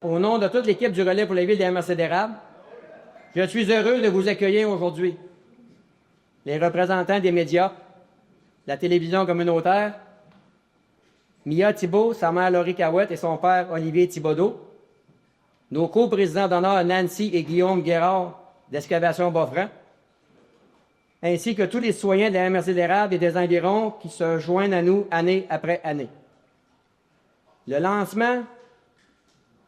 Au nom de toute l'équipe du Relais pour la ville des MRC d'Érable, je suis heureux de vous accueillir aujourd'hui. Les représentants des médias, la télévision communautaire, Mia Thibault, sa mère Laurie Cahouette et son père Olivier Thibodeau, nos co-présidents d'honneur Nancy et Guillaume Guérard d'Excavation Boffrand, ainsi que tous les citoyens de la MRC d'Érable et des environs qui se joignent à nous année après année. Le lancement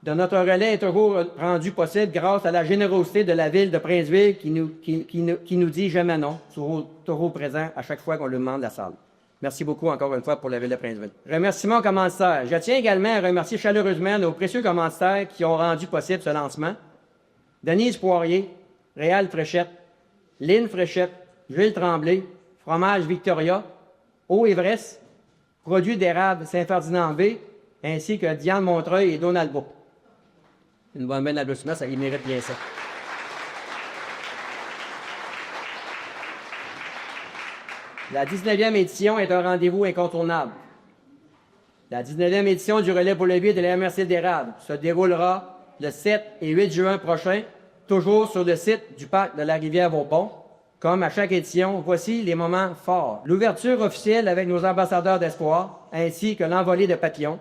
de notre relais est toujours rendu possible grâce à la générosité de la ville de Princeville qui nous dit jamais non, toujours présent à chaque fois qu'on lui demande la salle. Merci beaucoup encore une fois pour la ville de Princeville. Remerciements aux commanditaires. Je tiens également à remercier chaleureusement nos précieux commanditaires qui ont rendu possible ce lancement. Denise Poirier, Réal Fréchette, Lynn Fréchette, Gilles Tremblay, Fromage Victoria, Eau Everest, Produits d'érable Saint-Ferdinand-V, ainsi que Diane Montreuil et Donald Beau. Une bonne main d'applaudissement, ça y mérite bien ça. La 19e édition est un rendez-vous incontournable. La 19e édition du Relais pour le vie de la MRC d'Érable se déroulera le 7 et 8 juin prochain, toujours sur le site du parc de la Rivière-Vaupont. Comme à chaque édition, voici les moments forts. L'ouverture officielle avec nos ambassadeurs d'espoir, ainsi que l'envolée de papillons,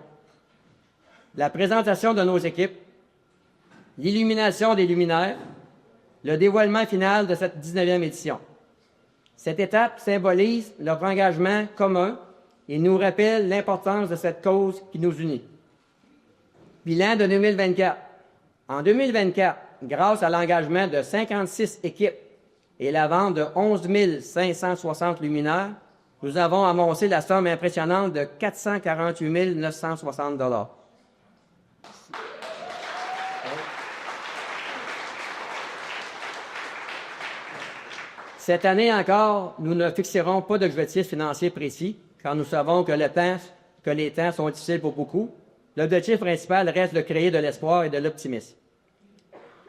la présentation de nos équipes, l'illumination des luminaires, le dévoilement final de cette 19e édition. Cette étape symbolise notre engagement commun et nous rappelle l'importance de cette cause qui nous unit. Bilan de 2024. En 2024, grâce à l'engagement de 56 équipes et la vente de 11 560 luminaires, nous avons amassé la somme impressionnante de 448 960 $. Cette année encore, nous ne fixerons pas d'objectifs financiers précis, car nous savons que les temps sont difficiles pour beaucoup. L'objectif principal reste de créer de l'espoir et de l'optimisme.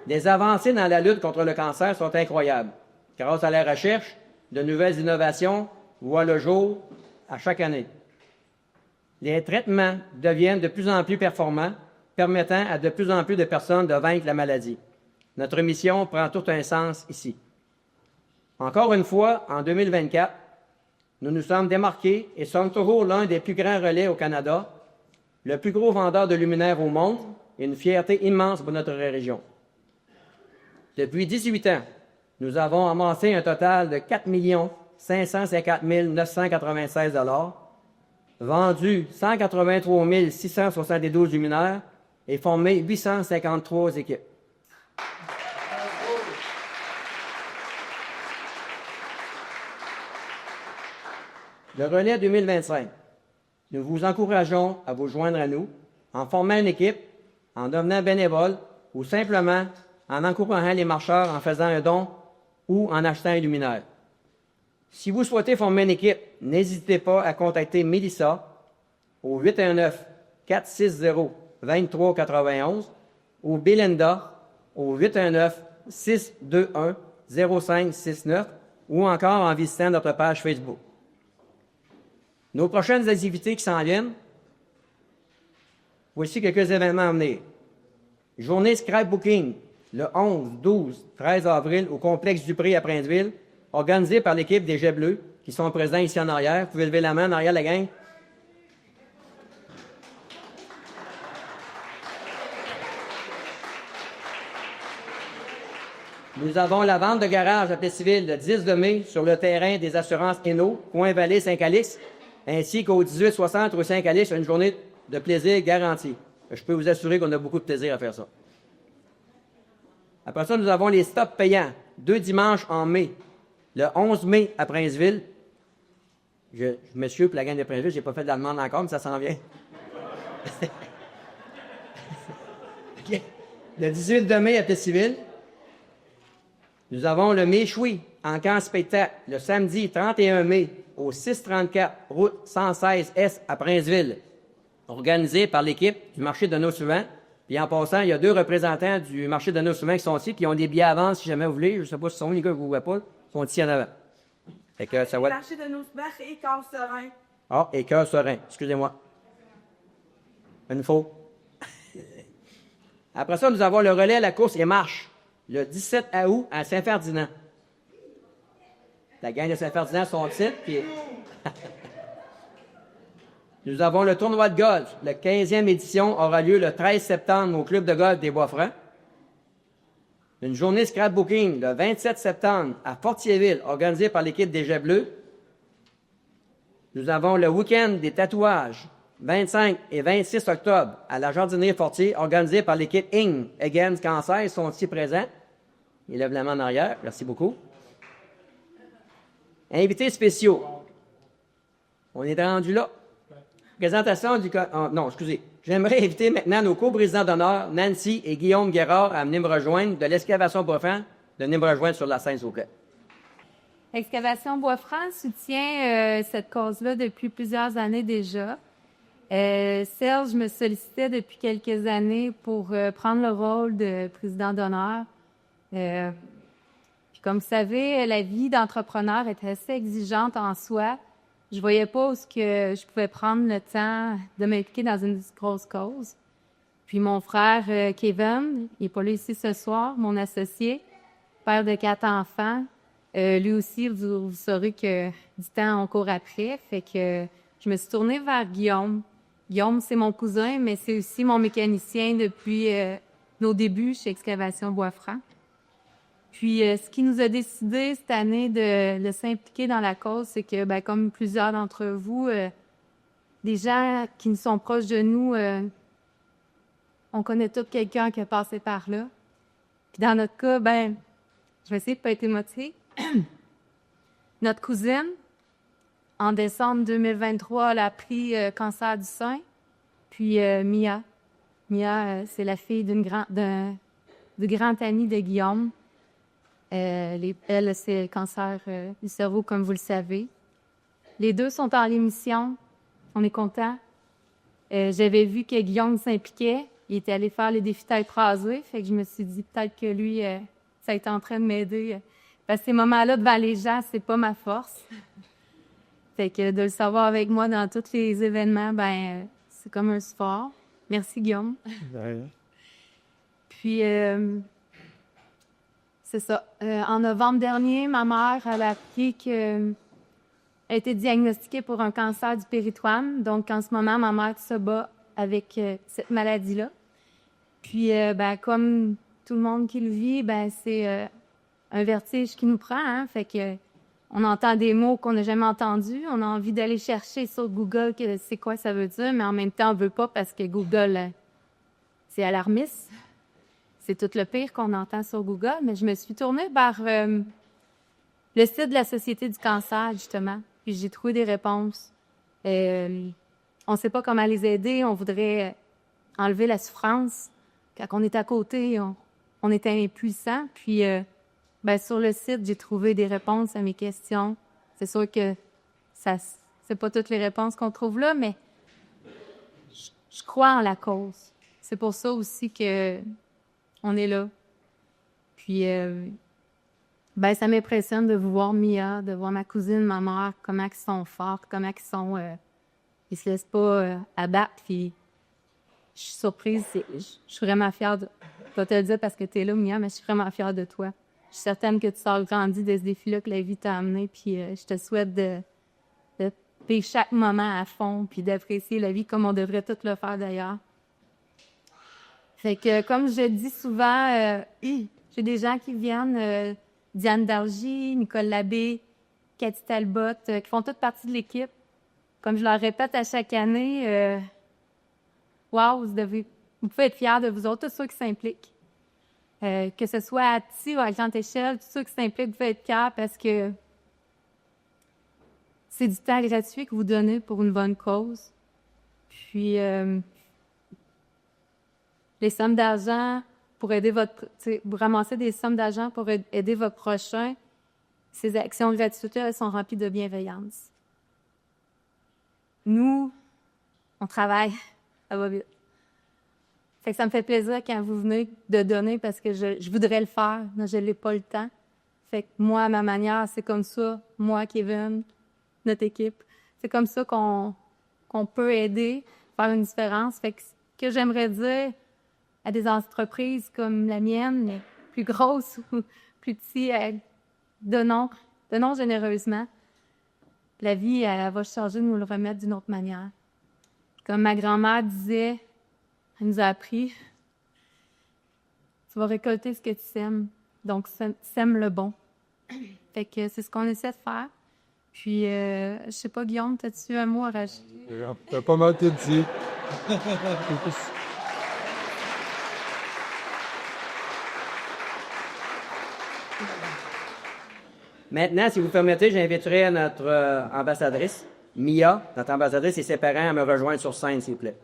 Les avancées dans la lutte contre le cancer sont incroyables. Grâce à la recherche, de nouvelles innovations voient le jour à chaque année. Les traitements deviennent de plus en plus performants, permettant à de plus en plus de personnes de vaincre la maladie. Notre mission prend tout un sens ici. Encore une fois, en 2024, nous nous sommes démarqués et sommes toujours l'un des plus grands relais au Canada, le plus gros vendeur de luminaires au monde et une fierté immense pour notre région. Depuis 18 ans, nous avons amassé un total de 4 550 996 $, vendu 183 672 luminaires et formé 853 équipes. Le relais 2025. Nous vous encourageons à vous joindre à nous en formant une équipe, en devenant bénévole ou simplement en encourageant les marcheurs en faisant un don ou en achetant un luminaire. Si vous souhaitez former une équipe, n'hésitez pas à contacter Mélissa au 819-460-2391 ou Belinda au 819-621-0569 ou encore en visitant notre page Facebook. Nos prochaines activités qui s'en viennent, voici quelques événements à venir. Journée scrapbooking, le 11, 12, 13 avril au complexe du Pré à Princeville, organisée par l'équipe des Jets Bleus, qui sont présents ici en arrière. Vous pouvez lever la main en arrière, la gang. Nous avons la vente de garage à Plessisville le 10 mai sur le terrain des assurances Eno, Coin-Vallée, Saint-Calix, ainsi qu'au 1860 rue Saint-Calix, une journée de plaisir garantie. Je peux vous assurer qu'on a beaucoup de plaisir à faire ça. Après ça, nous avons les stops payants, 2 dimanches en mai. Le 11 mai à Princeville. Monsieur, pour la gang de Princeville, je n'ai pas fait de la demande encore, mais ça s'en vient. Okay. Le 18 mai à Plessisville. Nous avons le Méchoui en camp spectacle le samedi 31 mai au 634 route 116 à Princeville, organisé par l'équipe du marché de Nos-Souvent. Puis en passant, il y a 2 représentants du marché de Nos-Souvent qui sont ici, qui ont des billets à vendre si jamais vous voulez. Je ne sais pas si ce sont les gars que vous ne voyez pas, ils sont ici en avant. Fait que ça va... Marché de Nos-Souvent et Cœur-Serein. Ah, et Cœur-Serein, excusez-moi. Une faux. Après ça, nous avons le relais, la course et marche, le 17 août à Saint-Ferdinand. La gang de Saint-Ferdinand sont ici, puis... Nous avons le tournoi de golf. La 15e édition aura lieu le 13 septembre au club de golf des Bois-Francs. Une journée scrapbooking le 27 septembre à Fortierville, organisée par l'équipe des Jets Bleus. Nous avons le week-end des tatouages, 25 et 26 octobre, à la jardinerie Fortier, organisé par l'équipe Ing Against Cancer. Ils sont ici présents. Ils lèvent la main en arrière. Merci beaucoup. Invités spéciaux. On est rendu là. Présentation du... non, excusez. J'aimerais inviter maintenant nos co-présidents d'honneur, Nancy et Guillaume Guérard, à venir me rejoindre de l'Excavation Bois-Franc, de venir me rejoindre sur la scène, s'il vous plaît. Excavation Bois-Franc soutient cette cause-là depuis plusieurs années déjà. Serge me sollicitait depuis quelques années pour prendre le rôle de président d'honneur. Puis comme vous savez, la vie d'entrepreneur est assez exigeante en soi. Je voyais pas où ce que je pouvais prendre le temps de m'impliquer dans une grosse cause. Puis mon frère Kevin, il est pas là ici ce soir, mon associé, père de 4 enfants. Lui aussi, vous saurez que du temps, on court après. Fait que je me suis tournée vers Guillaume. Guillaume, c'est mon cousin, mais c'est aussi mon mécanicien depuis nos débuts chez Excavation Bois-Franc. Puis, ce qui nous a décidé cette année de s'impliquer dans la cause, c'est que, ben, comme plusieurs d'entre vous, des gens qui nous sont proches de nous, on connaît tous quelqu'un qui a passé par là. Puis dans notre cas, ben, je vais essayer de pas être émotive. Notre cousine, en décembre 2023, elle a pris cancer du sein. Puis Mia. Mia, c'est la fille du grand ami de Guillaume. Elle, c'est le cancer du cerveau, comme vous le savez. Les deux sont en rémission. On est contents. J'avais vu que Guillaume s'impliquait. Il était allé faire les défis tête rasée. Fait que je me suis dit peut-être que lui, ça a été en train de m'aider. Parce que ces moments-là, devant les gens, c'est pas ma force. Fait que de le savoir avec moi dans tous les événements, ben c'est comme un sport. Merci, Guillaume. Puis... c'est ça. En novembre dernier, ma mère, elle a appris qu'elle a été diagnostiquée pour un cancer du péritoine. Donc, en ce moment, ma mère se bat avec cette maladie-là. Puis, ben, comme tout le monde qui le vit, ben, c'est un vertige qui nous prend. Hein? Fait que on entend des mots qu'on n'a jamais entendus. On a envie d'aller chercher sur Google c'est quoi ça veut dire, mais en même temps, on veut pas parce que Google, c'est alarmiste. C'est tout le pire qu'on entend sur Google, mais je me suis tournée vers le site de la Société du cancer, justement, puis j'ai trouvé des réponses. On ne sait pas comment les aider, on voudrait enlever la souffrance. Quand on est à côté, on est impuissant. Puis, ben, sur le site, j'ai trouvé des réponses à mes questions. C'est sûr que c'est pas toutes les réponses qu'on trouve là, mais je crois en la cause. C'est pour ça aussi que on est là. Puis, ben, ça m'impressionne de voir Mia, de voir ma cousine, ma mère, comment ils sont forts, comment ils se laissent pas abattre. Puis, je suis surprise. Je suis vraiment fière de... Je vais te le dire parce que tu es là, Mia, mais je suis vraiment fière de toi. Je suis certaine que tu sors grandi de ce défi-là que la vie t'a amené. Puis, je te souhaite de vivre chaque moment à fond, puis d'apprécier la vie comme on devrait tout le faire d'ailleurs. Fait que, comme je dis souvent, j'ai des gens qui viennent, Diane Dargy, Nicole Labbé, Cathy Talbot, qui font toutes partie de l'équipe. Comme je leur répète à chaque année, wow, vous pouvez être fiers de vous autres, tous ceux qui s'impliquent. Que ce soit à petite ou à grande échelle, tous ceux qui s'impliquent, vous pouvez être fiers parce que c'est du temps gratuit que vous donnez pour une bonne cause. Puis... les sommes d'argent pour aider vous ramassez des sommes d'argent pour aider votre prochain. Ces actions gratuites, elles sont remplies de bienveillance. Nous, on travaille, ça va vite. Fait que ça me fait plaisir quand vous venez de donner parce que je voudrais le faire, mais je n'ai pas le temps. Fait que moi, à ma manière, c'est comme ça, moi, Kevin, notre équipe, c'est comme ça qu'on peut aider, faire une différence. Fait que ce que j'aimerais dire à des entreprises comme la mienne, mais plus grosses ou plus petites, donnons généreusement. La vie, elle va changer de nous le remettre d'une autre manière. Comme ma grand-mère disait, elle nous a appris, tu vas récolter ce que tu sèmes. Donc, sème le bon. Fait que c'est ce qu'on essaie de faire. Puis, je sais pas, Guillaume, as-tu un mot à rajouter? T'as pas mal tout dit. Maintenant, si vous permettez, j'inviterai notre ambassadrice, Mia, notre ambassadrice, et ses parents à me rejoindre sur scène, s'il vous plaît.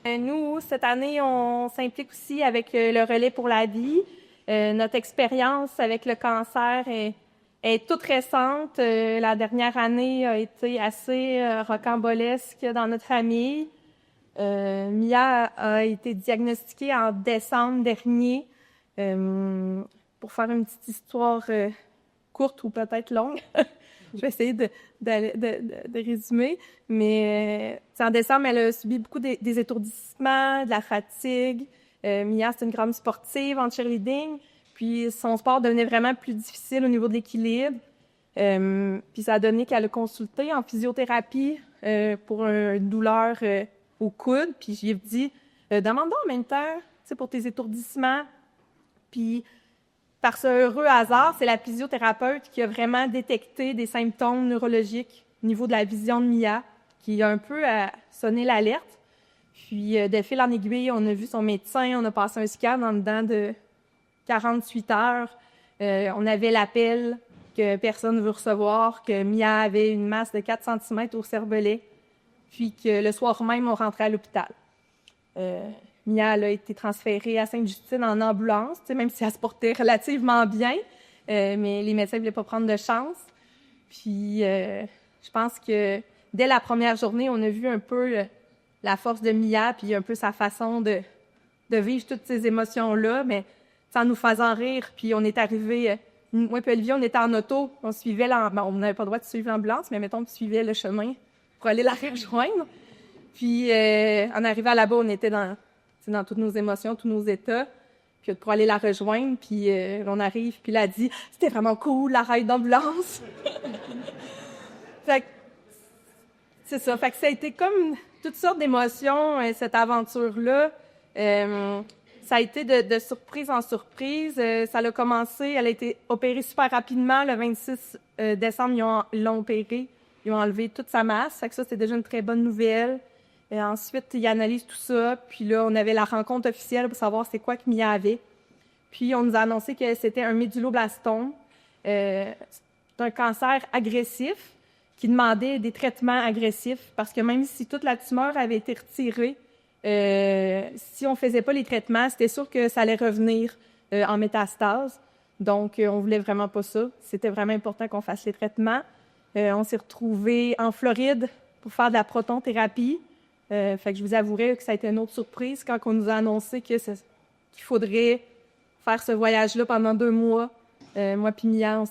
Nous, cette année, on s'implique aussi avec le Relais pour la vie. Notre expérience avec le cancer est toute récente. La dernière année a été assez rocambolesque dans notre famille. Mia a été diagnostiquée en décembre dernier. Pour faire une petite histoire courte ou peut-être longue, je vais essayer de résumer. Mais en décembre, elle a subi beaucoup des étourdissements, de la fatigue. Mia, c'est une grande sportive en cheerleading. Puis son sport devenait vraiment plus difficile au niveau de l'équilibre. Puis ça a donné qu'elle a consulté en physiothérapie pour une douleur au coude. Puis je lui ai dit, demande-donc en même temps, pour tes étourdissements. Puis par ce heureux hasard, c'est la physiothérapeute qui a vraiment détecté des symptômes neurologiques au niveau de la vision de Mia, qui a un peu sonné l'alerte. Puis, de fil en aiguille, on a vu son médecin, on a passé un scan en dedans de 48 heures. On avait l'appel que personne ne veut recevoir, que Mia avait une masse de 4 cm au cervelet, puis que le soir même, on rentrait à l'hôpital. Mia elle a été transférée à Sainte-Justine en ambulance, même si elle se portait relativement bien, mais les médecins ne voulaient pas prendre de chance. Puis, je pense que dès la première journée, on a vu un peu la force de Mia, puis un peu sa façon de vivre toutes ces émotions-là, mais sans nous faisant rire. Puis on est arrivé, moi et Olivier, on était en auto, on suivait on n'avait pas le droit de suivre l'ambulance, mais mettons, on suivait le chemin pour aller la rejoindre. Puis en arrivant là-bas, on était dans toutes nos émotions, tous nos états, puis pour aller la rejoindre, puis on arrive, puis elle a dit « C'était vraiment cool, la ride d'ambulance! » Fait que, c'est ça. Fait que ça a été comme toutes sortes d'émotions, cette aventure-là. Ça a été de surprise en surprise. Ça a commencé, elle a été opérée super rapidement. Le 26 décembre, ils l'ont opérée. Ils ont enlevé toute sa masse. Fait que ça, c'est déjà une très bonne nouvelle. Ensuite, ils analysent tout ça. Puis là, on avait la rencontre officielle pour savoir c'est quoi que Mia avait. Puis, on nous a annoncé que c'était un médulloblastome. C'est un cancer agressif qui demandait des traitements agressifs parce que même si toute la tumeur avait été retirée, si on faisait pas les traitements, c'était sûr que ça allait revenir en métastase. Donc, on voulait vraiment pas ça. C'était vraiment important qu'on fasse les traitements. On s'est retrouvés en Floride pour faire de la protonthérapie. Fait que je vous avouerai que ça a été une autre surprise quand on nous a annoncé qu'il faudrait faire ce voyage-là pendant 2 mois. Moi puis Mia,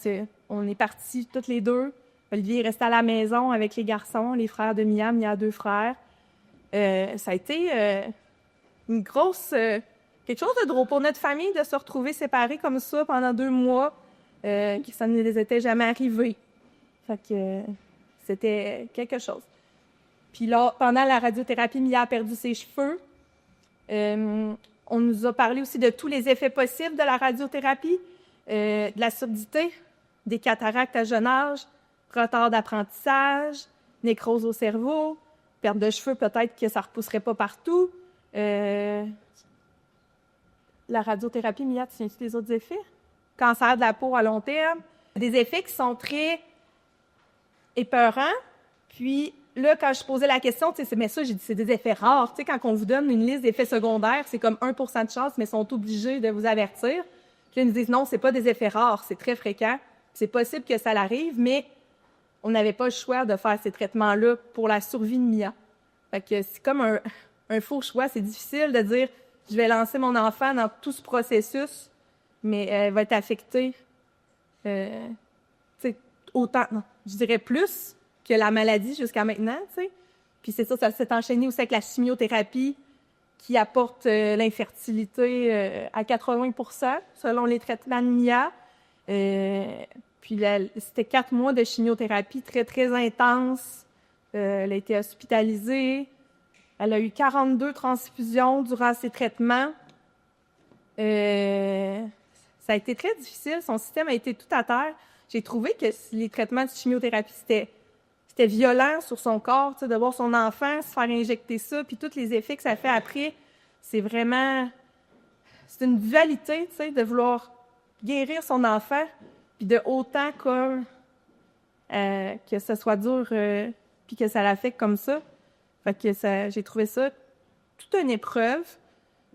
on est partis toutes les deux. Olivier est resté à la maison avec les garçons, les frères de Mia. Mia a 2 frères. Ça a été une grosse... quelque chose de drôle pour notre famille de se retrouver séparés comme ça pendant 2 mois, que ça ne les était jamais arrivé. Fait que c'était quelque chose. Puis là, pendant la radiothérapie, Mia a perdu ses cheveux. On nous a parlé aussi de tous les effets possibles de la radiothérapie, de la surdité, des cataractes à jeune âge, retard d'apprentissage, nécrose au cerveau, perte de cheveux, peut-être que ça ne repousserait pas partout. La radiothérapie, Mia, tu tiens-tu des autres effets? Cancer de la peau à long terme. Des effets qui sont très épeurants. Puis là, quand je posais la question, mais ça, j'ai dit, c'est des effets rares. Quand on vous donne une liste d'effets secondaires, c'est comme 1% de chance, mais ils sont obligés de vous avertir. Puis là, ils nous disent, non, c'est pas des effets rares, c'est très fréquent. C'est possible que ça l'arrive, mais on n'avait pas le choix de faire ces traitements-là pour la survie de Mia. Fait que c'est comme un faux choix. C'est difficile de dire, je vais lancer mon enfant dans tout ce processus, mais elle va être affectée autant, non, je dirais plus que la maladie jusqu'à maintenant, tu sais. Puis c'est ça s'est enchaîné aussi avec la chimiothérapie qui apporte l'infertilité à 80% selon les traitements de MIA. Puis c'était 4 mois de chimiothérapie très, très intense. Elle a été hospitalisée. Elle a eu 42 transfusions durant ses traitements. Ça a été très difficile. Son système a été tout à terre. J'ai trouvé que les traitements de chimiothérapie, c'était violent sur son corps, de voir son enfant se faire injecter ça, puis tous les effets que ça fait après. C'est une dualité, de vouloir guérir son enfant, puis de autant que ce soit dur, puis que ça l'affecte comme ça. Fait que j'ai trouvé ça toute une épreuve.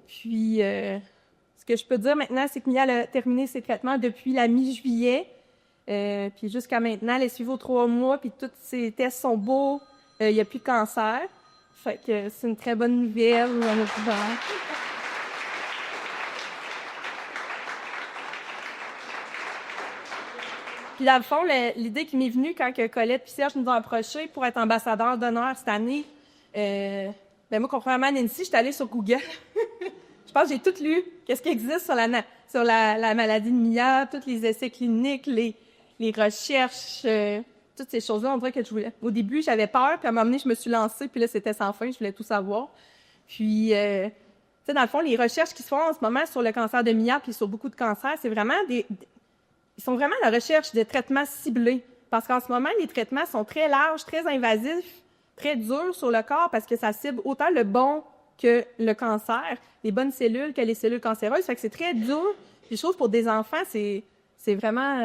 Puis, ce que je peux dire maintenant, c'est que Mia a terminé ses traitements depuis la mi-juillet. Puis jusqu'à maintenant, elle est suivie aux 3 mois, puis tous ses tests sont beaux. Il n'y a plus de cancer. Fait que c'est une très bonne nouvelle. Puis dans le fond, l'idée qui m'est venue quand Colette et Serge nous ont approchés pour être ambassadeurs d'honneur cette année, moi, contrairement à Nancy, j'étais allée sur Google. Je pense que j'ai tout lu. Qu'est-ce qui existe sur la maladie de Mia, tous les essais cliniques, les recherches, toutes ces choses-là. On dirait que au début, j'avais peur, puis à un moment donné, je me suis lancée, puis là, c'était sans fin, je voulais tout savoir. Puis, dans le fond, les recherches qui se font en ce moment sur le cancer de Mia, puis sur beaucoup de cancers, c'est vraiment ils sont vraiment à la recherche de traitements ciblés. Parce qu'en ce moment, les traitements sont très larges, très invasifs, très durs sur le corps, parce que ça cible autant le bon que le cancer, les bonnes cellules que les cellules cancéreuses. Fait que c'est très dur. Puis je trouve pour des enfants, c'est vraiment...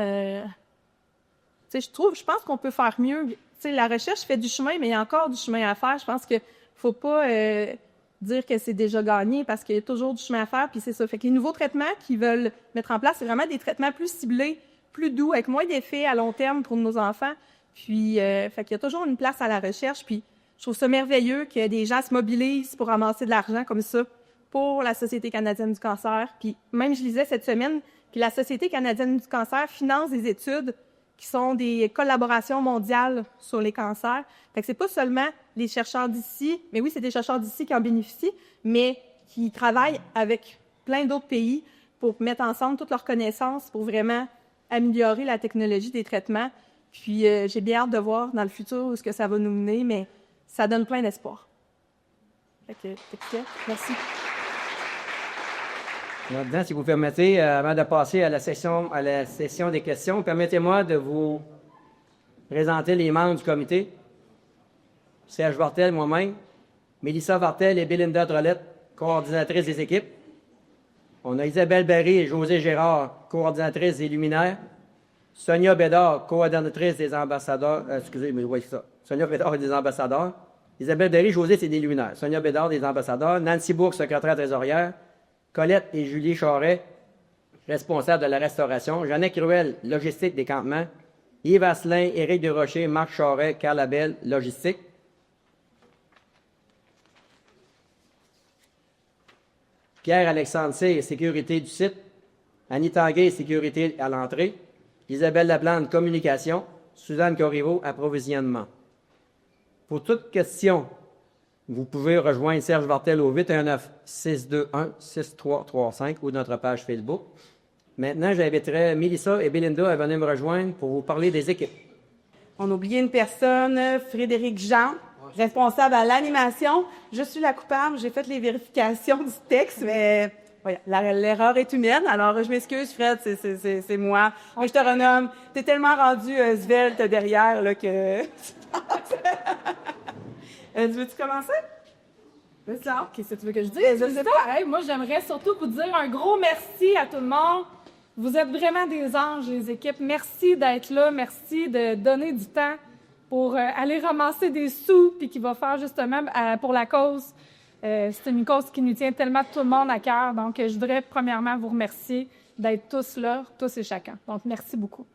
je pense qu'on peut faire mieux. La recherche fait du chemin, mais il y a encore du chemin à faire. Je pense qu'il faut pas dire que c'est déjà gagné parce qu'il y a toujours du chemin à faire, puis c'est ça. Fait que les nouveaux traitements qu'ils veulent mettre en place, c'est vraiment des traitements plus ciblés, plus doux, avec moins d'effets à long terme pour nos enfants. Puis, fait qu'il y a toujours une place à la recherche, puis je trouve ça merveilleux que des gens se mobilisent pour ramasser de l'argent comme ça pour la Société canadienne du cancer. Puis même, je lisais cette semaine que la Société canadienne du cancer finance des études qui sont des collaborations mondiales sur les cancers. Fait que c'est pas seulement les chercheurs d'ici, mais oui, c'est des chercheurs d'ici qui en bénéficient, mais qui travaillent avec plein d'autres pays pour mettre ensemble toutes leurs connaissances pour vraiment améliorer la technologie des traitements. Puis j'ai bien hâte de voir dans le futur où ce que ça va nous mener, mais ça donne plein d'espoir. Fait que, merci. Maintenant, si vous permettez, avant de passer à la session des questions, permettez-moi de vous présenter les membres du comité. Serge Vartel, moi-même, Mélissa Vartel et Belinda Drolette, coordinatrices des équipes. On a Isabelle Barry et José Gérard, coordinatrices des luminaires. Sonia Bédard, coordinatrice des ambassadeurs. Sonia Bédard et des ambassadeurs. Isabelle Barry, José, c'est des luminaires. Sonia Bédard, des ambassadeurs. Nancy Bourque, secrétaire trésorière. Colette et Julie Charret, responsables de la restauration. Jeannette Cruel, logistique des campements. Yves Asselin, Éric Desrochers, Marc Charret, Carl Labelle, logistique. Pierre-Alexandre Cyr, sécurité du site. Annie Tanguay, sécurité à l'entrée. Isabelle Laplante, communication. Suzanne Corriveau, approvisionnement. Pour toute question, vous pouvez rejoindre Serge Vartel au 819-621-6335 ou notre page Facebook. Maintenant, j'inviterai Mélissa et Belinda à venir me rejoindre pour vous parler des équipes. On a oublié une personne, Frédéric Jean, responsable à l'animation. Je suis la coupable, j'ai fait les vérifications du texte, mais l'erreur est humaine. Alors, je m'excuse, Fred, c'est moi. Moi, je te renomme. T'es tellement rendu svelte derrière là, que... veux-tu commencer? Qu'est-ce que tu veux que je dise? Je sais pas. Hey, moi, j'aimerais surtout vous dire un gros merci à tout le monde. Vous êtes vraiment des anges, les équipes. Merci d'être là. Merci de donner du temps pour aller ramasser des sous puis qui va faire justement pour la cause. C'est une cause qui nous tient tellement tout le monde à cœur. Donc, je voudrais premièrement vous remercier d'être tous là, tous et chacun. Donc, merci beaucoup.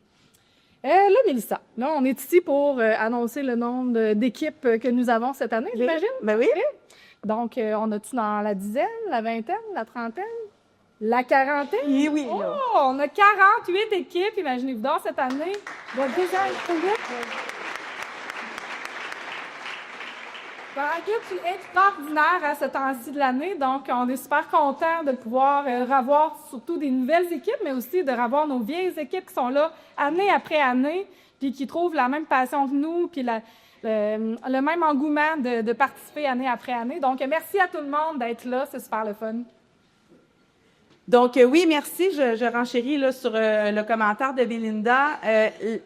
Là, Mélissa, là, on est ici pour annoncer le nombre d'équipes que nous avons cette année, j'imagine? Ben oui. Donc, on a-tu dans la dizaine, la vingtaine, la trentaine, la quarantaine? Oui. Oh, on a 48 équipes, imaginez-vous donc, cette année. Bon, équipe extraordinaire à ce temps-ci de l'année, donc on est super contents de pouvoir revoir surtout des nouvelles équipes, mais aussi de revoir nos vieilles équipes qui sont là année après année, puis qui trouvent la même passion que nous, puis le même engouement de participer année après année. Donc, merci à tout le monde d'être là, c'est super le fun. Donc, oui, merci. Je renchéris là, sur le commentaire de Belinda.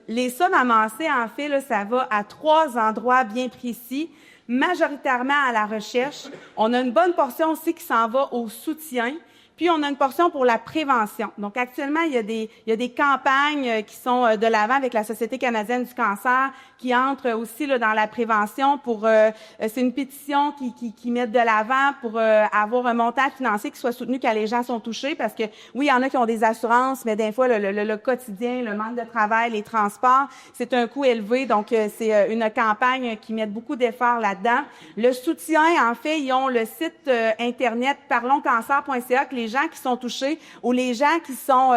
Les sommes amassées, en fait, là, ça va à 3 endroits bien précis, majoritairement à la recherche. On a une bonne portion aussi qui s'en va au soutien. Puis, on a une portion pour la prévention. Donc, actuellement, il y a des campagnes qui sont de l'avant avec la Société canadienne du cancer, qui entrent aussi là, dans la prévention pour... c'est une pétition qui met de l'avant pour avoir un montant financier qui soit soutenu quand les gens sont touchés, parce que, oui, il y en a qui ont des assurances, mais des fois, le quotidien, le manque de travail, les transports, c'est un coût élevé. Donc, c'est une campagne qui met beaucoup d'efforts là-dedans. Le soutien, en fait, ils ont le site Internet parlonscancer.ca, que les gens qui sont touchés ou les gens qui sont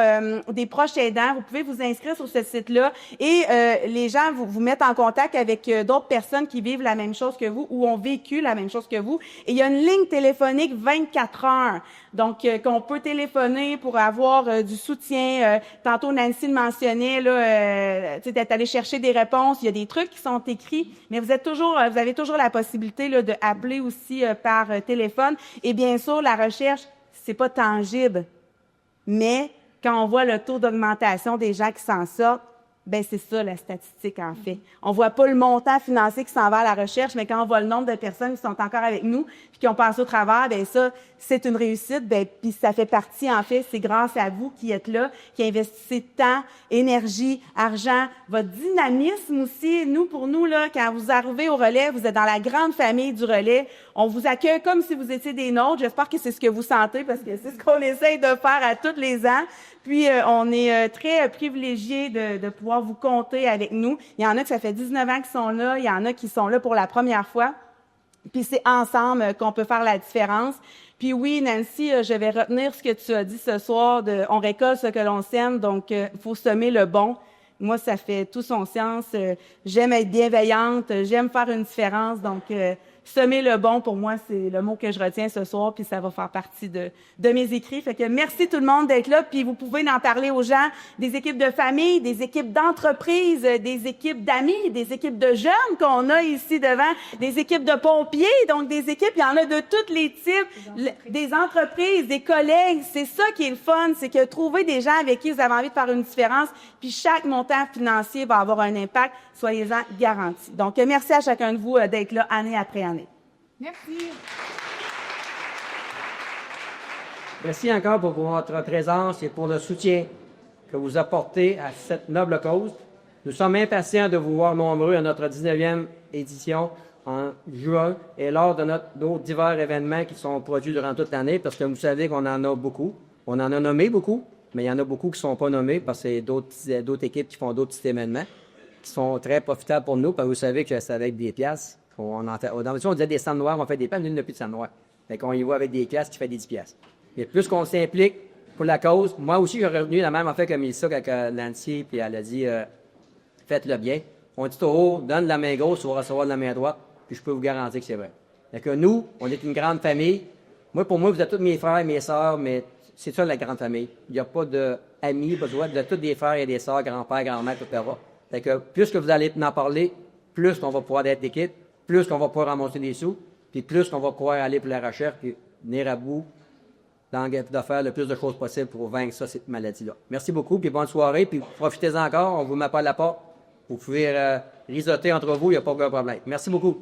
des proches aidants, vous pouvez vous inscrire sur ce site-là et les gens vous mettent en contact avec d'autres personnes qui vivent la même chose que vous ou ont vécu la même chose que vous. Et il y a une ligne téléphonique 24 heures, donc qu'on peut téléphoner pour avoir du soutien. Tantôt, Nancy le mentionnait, là, d'être allé chercher des réponses. Il y a des trucs qui sont écrits, mais vous avez toujours la possibilité là, de appeler aussi par téléphone. Et bien sûr, la recherche, c'est pas tangible, mais quand on voit le taux d'augmentation des gens qui s'en sortent, ben c'est ça la statistique en fait. On voit pas le montant financier qui s'en va à la recherche, mais quand on voit le nombre de personnes qui sont encore avec nous puis qui ont passé au travers, ben ça c'est une réussite. Ben puis ça fait partie en fait, c'est grâce à vous qui êtes là, qui investissez temps, énergie, argent, votre dynamisme aussi. Pour nous là, quand vous arrivez au relais, vous êtes dans la grande famille du relais. On vous accueille comme si vous étiez des nôtres. J'espère que c'est ce que vous sentez parce que c'est ce qu'on essaye de faire à tous les ans. Puis, on est très privilégiés de pouvoir vous compter avec nous. Il y en a que ça fait 19 ans qu'ils sont là. Il y en a qui sont là pour la première fois. Puis, c'est ensemble qu'on peut faire la différence. Puis oui, Nancy, je vais retenir ce que tu as dit ce soir. On récolte ce que l'on sème, donc il faut semer le bon. Moi, ça fait tout son sens. J'aime être bienveillante. J'aime faire une différence. Donc, semer le bon, pour moi, c'est le mot que je retiens ce soir, puis ça va faire partie de mes écrits. Fait que merci tout le monde d'être là, puis vous pouvez en parler aux gens, des équipes de famille, des équipes d'entreprise, des équipes d'amis, des équipes de jeunes qu'on a ici devant, des équipes de pompiers, donc des équipes, il y en a de tous les types, des entreprises, des collègues. C'est ça qui est le fun, c'est que trouver des gens avec qui vous avez envie de faire une différence, puis chaque montant financier va avoir un impact, soyez-en garantis. Donc, merci à chacun de vous d'être là année après année. Merci. Merci encore pour votre présence et pour le soutien que vous apportez à cette noble cause. Nous sommes impatients de vous voir nombreux à notre 19e édition en juin et lors de d'autres divers événements qui sont produits durant toute l'année, parce que vous savez qu'on en a beaucoup. On en a nommé beaucoup, mais il y en a beaucoup qui ne sont pas nommés parce que c'est d'autres équipes qui font d'autres petits événements qui sont très profitables pour nous, parce que vous savez que c'est avec des piastres. On disait des cents noirs, on fait des piastres, mais nous, on n'a plus de cents noirs. Fait qu'on y va avec des piastres qui fait des 10 piastres. Et plus qu'on s'implique pour la cause, moi aussi, j'ai revenu la même affaire comme ça quand Nancy, puis elle a dit faites-le bien. On dit toujours, donne la main gauche, tu vas recevoir de la main droite, puis je peux vous garantir que c'est vrai. Fait que nous, on est une grande famille. Pour moi, vous êtes tous mes frères et mes sœurs, mais c'est ça la grande famille. Il n'y a pas d'amis, pas de vous êtes tous des frères et des sœurs, grands-pères, grand-mères, etc. Fait que plus que vous allez en parler, plus qu'on va pouvoir être d'équipe, plus qu'on va pouvoir ramasser des sous, puis plus qu'on va pouvoir aller pour la recherche, puis venir à bout de faire le plus de choses possible pour vaincre cette maladie-là. Merci beaucoup, puis bonne soirée, puis profitez-en encore, on vous met pas à la porte. Vous pouvez risoter entre vous, il n'y a pas aucun problème. Merci beaucoup.